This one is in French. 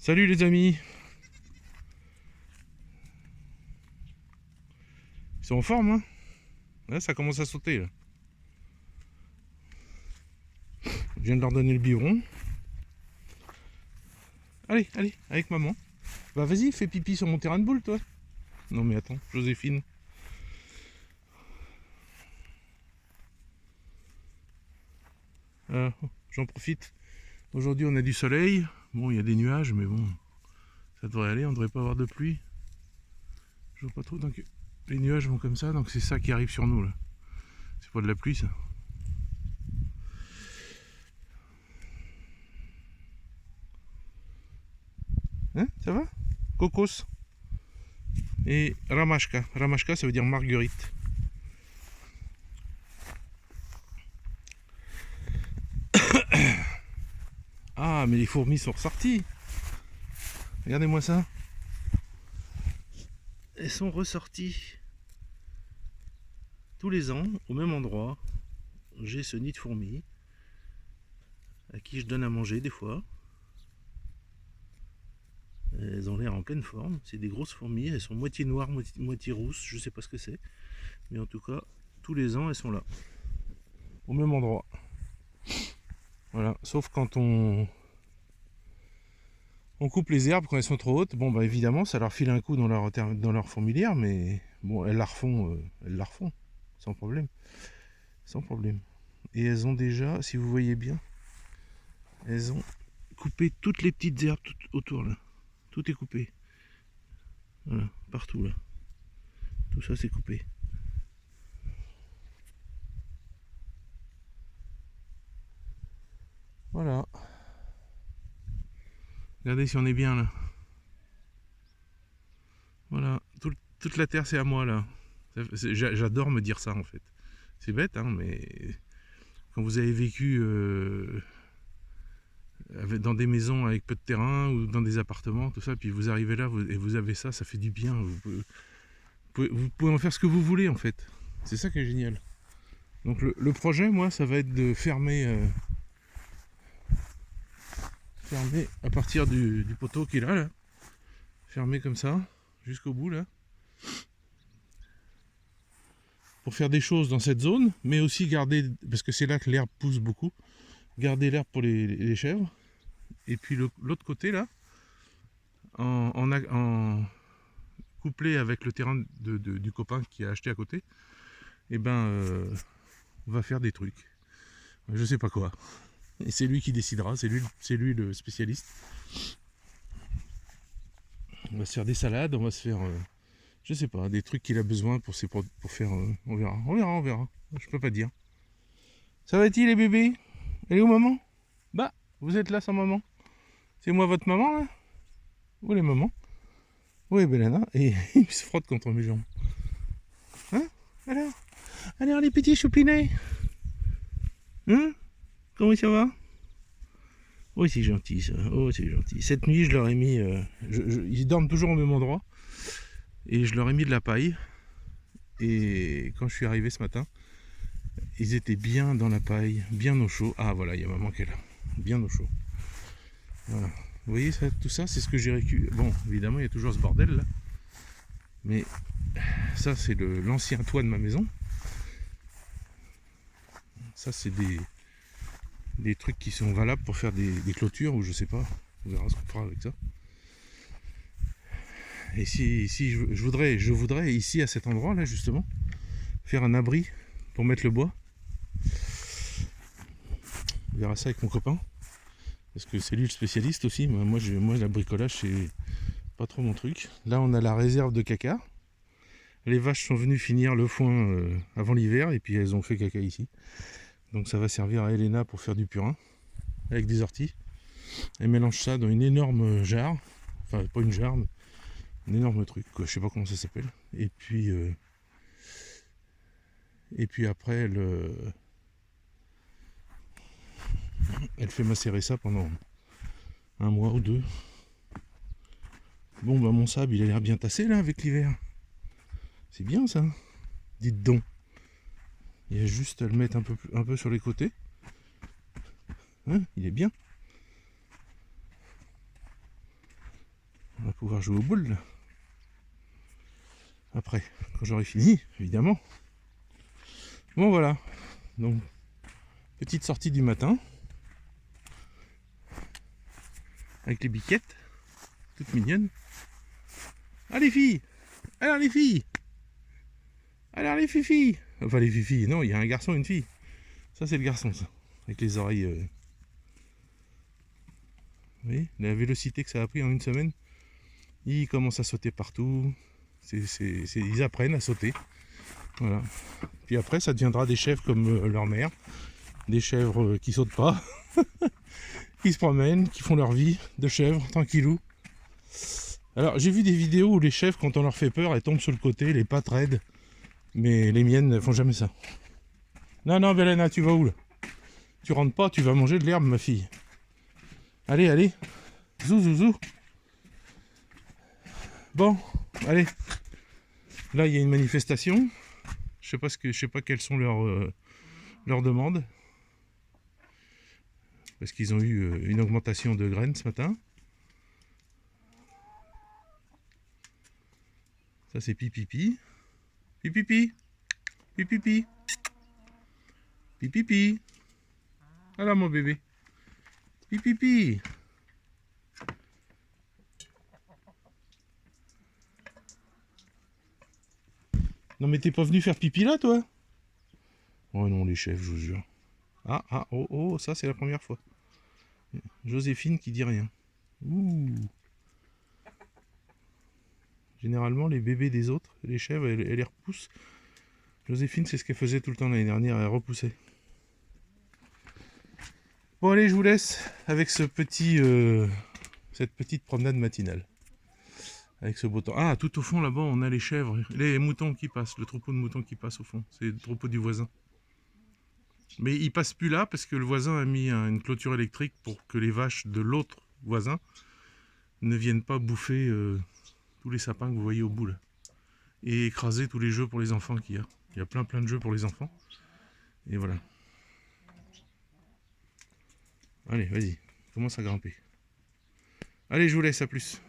Salut les amis. Ils sont en forme, hein? Là, ça commence à sauter, là. Je viens de leur donner le biberon. Allez, allez, avec maman. Bah vas-y, fais pipi sur mon terrain de boule, toi. Non mais attends, Joséphine. J'en profite. Aujourd'hui, on a du soleil. Bon, il y a des nuages, mais bon, ça devrait aller. On devrait pas avoir de pluie. Je vois pas trop. Donc, les nuages vont comme ça, donc c'est ça qui arrive sur nous, là. C'est pas de la pluie, ça. Hein, ça va? Cocos. Et Ramashka. Ramashka, ça veut dire marguerite. Ah, mais les fourmis sont ressorties. Regardez-moi ça. Elles sont ressorties. Tous les ans, au même endroit, j'ai ce nid de fourmis à qui je donne à manger des fois. Elles ont l'air en pleine forme. C'est des grosses fourmis. Elles sont moitié noires, moitié rousses. Je sais pas ce que c'est. Mais en tout cas, tous les ans, elles sont là. Au même endroit. Voilà. Sauf quand on coupe les herbes quand elles sont trop hautes. Bon, bah évidemment, ça leur file un coup dans leur fourmilière. Mais bon, elles la refont. Sans problème. Sans problème. Et elles ont déjà, si vous voyez bien, elles ont coupé toutes les petites herbes tout autour là. Tout est coupé. Voilà, partout là. Tout ça c'est coupé. Voilà. Regardez si on est bien là. Voilà. Toute la terre c'est à moi là. J'adore me dire ça en fait. C'est bête hein, mais quand vous avez vécu dans des maisons avec peu de terrain ou dans des appartements, tout ça, puis vous arrivez là et vous avez ça, ça fait du bien. Vous pouvez en faire ce que vous voulez en fait. C'est ça qui est génial. Donc le projet, moi, ça va être de fermer à partir du poteau qui est là, fermer comme ça, jusqu'au bout là, pour faire des choses dans cette zone, mais aussi garder, parce que c'est là que l'herbe pousse beaucoup, garder l'herbe pour les chèvres, et puis l'autre côté là, en couplé avec le terrain du copain qui a acheté à côté, et ben on va faire des trucs. Je sais pas quoi. Et c'est lui qui décidera, c'est lui le spécialiste. On va se faire des salades, on va se faire, je sais pas, des trucs qu'il a besoin pour faire, on verra. Je peux pas dire. Ça va-t-il les bébés? Elle est où maman? Bah, vous êtes là sans maman. C'est moi votre maman là? Où est maman? Où est Belana? Et il se frotte contre mes jambes. Hein? Alors les petits choupinets? Hein? Comment ça va? Oh c'est gentil ça, oh c'est gentil. Cette nuit je leur ai mis, ils dorment toujours au même endroit. Et je leur ai mis de la paille. Et quand je suis arrivé ce matin, ils étaient bien dans la paille, bien au chaud. Ah voilà, il y a maman qui est là, bien au chaud. Voilà. Vous voyez ça, tout ça, c'est ce que j'ai récupéré. Bon, évidemment, il y a toujours ce bordel là. Mais ça, c'est l'ancien toit de ma maison. Ça, c'est des trucs qui sont valables pour faire des clôtures ou je sais pas. On verra ce qu'on fera avec ça. Et si je voudrais ici à cet endroit là justement faire un abri pour mettre le bois. On verra ça avec mon copain parce que c'est lui le spécialiste aussi. Moi la bricolage c'est pas trop mon truc. Là on a la réserve de caca. Les vaches sont venues finir le foin avant l'hiver et puis elles ont fait caca ici. Donc ça va servir à Elena pour faire du purin avec des orties. Elle mélange ça dans une énorme jarre, enfin pas une jarre, mais un énorme truc, quoi. Je sais pas comment ça s'appelle. Et puis après elle fait macérer ça pendant un mois ou deux. Bon bah mon sable il a l'air bien tassé là avec l'hiver. C'est bien ça. Dites donc. Il y a juste à le mettre un peu sur les côtés. Hein, il est bien. pouvoir jouer aux boules. Là. Après, quand j'aurai fini, évidemment. Bon voilà, donc petite sortie du matin. Avec les biquettes, toutes mignonnes. Ah les filles! Alors les filles! Alors les fifis! Enfin les fifis, non, il y a un garçon et une fille. Ça c'est le garçon ça, avec les oreilles. Vous voyez, la vélocité que ça a pris en une semaine. Ils commencent à sauter partout. Ils apprennent à sauter. Voilà. Puis après ça deviendra des chèvres comme leur mère. Des chèvres qui sautent pas. Qui se promènent, qui font leur vie de chèvres, tranquillou. Alors j'ai vu des vidéos où les chèvres, quand on leur fait peur, elles tombent sur le côté, les pattes raides. Mais les miennes ne font jamais ça. Non, non, Belena, tu vas où là? Tu rentres pas, tu vas manger de l'herbe, ma fille. Allez, allez. Zou, zou, zou. Bon, allez. Là, il y a une manifestation. Je sais pas quelles sont leurs demandes. Parce qu'ils ont eu une augmentation de graines ce matin. Ça, c'est pipipi. Pipipi. Pipipi. Pipipi. Voilà mon bébé. Pipipi. Non mais t'es pas venu faire pipi là toi? Oh non les chefs, je vous jure. Ah, ah, oh, oh, ça c'est la première fois. Joséphine qui dit rien. Ouh. Généralement les bébés des autres, les chèvres, elles les repoussent. Joséphine c'est ce qu'elle faisait tout le temps l'année dernière, elle repoussait. Bon allez, je vous laisse avec cette petite promenade matinale. Avec ce beau temps. Ah, tout au fond là-bas, on a les chèvres, les moutons qui passent, le troupeau de moutons qui passe au fond. C'est le troupeau du voisin. Mais ils passent plus là parce que le voisin a mis une clôture électrique pour que les vaches de l'autre voisin ne viennent pas bouffer tous les sapins que vous voyez au bout là. Et écraser tous les jeux pour les enfants qu'il y a. Il y a plein de jeux pour les enfants. Et voilà. Allez, vas-y, commence à grimper. Allez, je vous laisse, à plus.